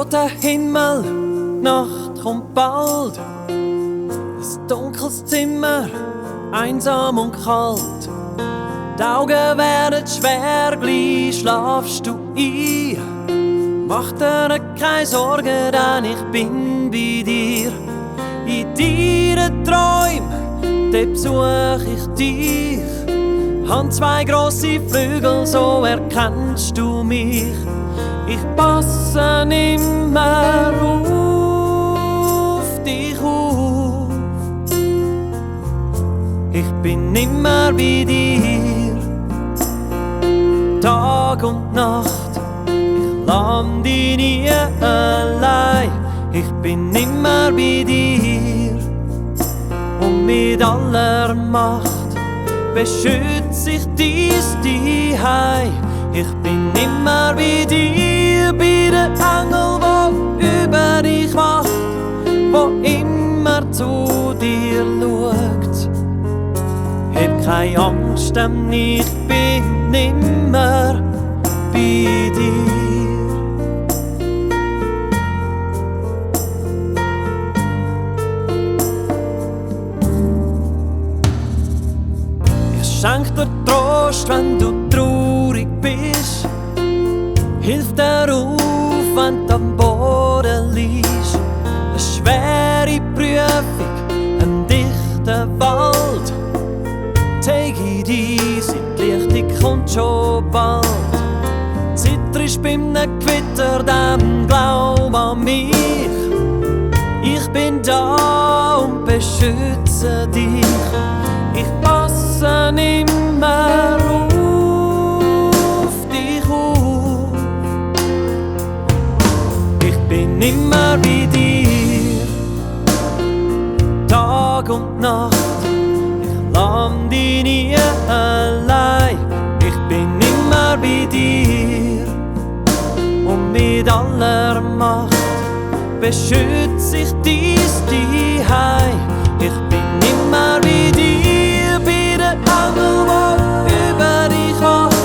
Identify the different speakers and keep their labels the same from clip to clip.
Speaker 1: roter Himmel, Nacht kommt bald. Ein dunkles Zimmer, einsam und kalt. Die Augen werden schwer, gleich schlafst du ein. Mach dir keine Sorgen, denn ich bin bei dir. In deinen Träumen, dort besuch ich dich. Han zwei grosse Flügel, so erkennst du mich. Ich passe nimmer auf dich auf. Ich bin nimmer bei dir. Tag und Nacht, ich lande nie allein. Ich bin nimmer bei dir. Und mit aller Macht beschütze ich dies Zuhause. Ich bin nimmer bei dir, bei den Engel, wo über dich wacht, wo immer zu dir schaut. Hab keine Angst, denn ich bin nimmer bei dir. Ich schenk dir Trost, wenn du traurig bist. Hilf dir auf, wenn du am Boden liegst. Eine schwere Prüfung, ein dichter Wald. Take it easy, die Lichtung kommt schon bald. Zitterst beim Gewitter, dann glaub an mich. Ich bin da und beschütze dich. Ich passe nimmer auf dich auf. Ich bin nimmer bei dir. Tag und Nacht, ich lande nie allein. Ich bin nimmer bei dir. Und mit aller Macht beschütze ich dies Zuhause. Ich bin nimmer bei dir, bei den Engel, wo über dich wacht,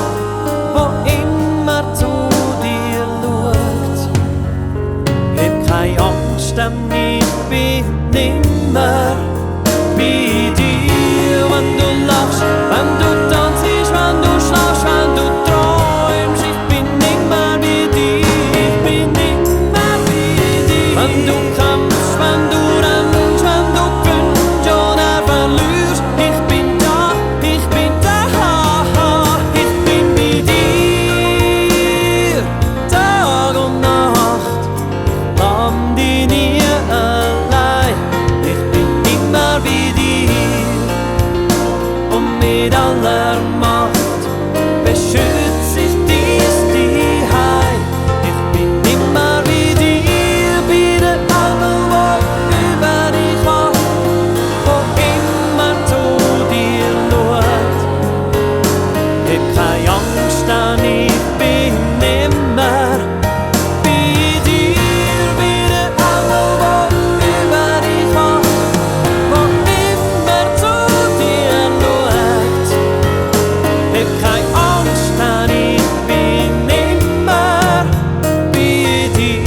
Speaker 1: wo immer zu dir schaut. Hab keine Angst, denn ich bin nimmer bei dir. Wenn du lachst, wenn du tanzt, wenn du schlafst, wenn du träumst, ich bin nimmer bei dir, ich bin nimmer bei dir. Wenn du kämpfst, wenn du rennst, wenn du gewinnst oder verlierst, ich bin da, ich bin da, ich bin bei dir. Tag und Nacht, lande nie allein, ich bin immer bei dir. Und mit aller Macht beschütze ich dies Zuhause. Ich bin immer bei dir, bei den Engel, wo über dich wacht, wo immer zu dir schaut. Hab keine Angst, denn ich bin nimmer bei dir, bei den Engel, wo über dich wacht, wo immer zu dir schaut. Hab keine Angst, denn ich bin nimmer bei dir.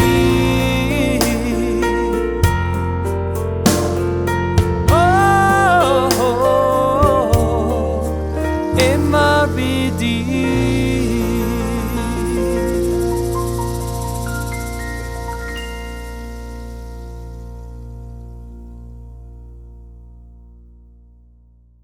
Speaker 1: Oh, immer bei dir.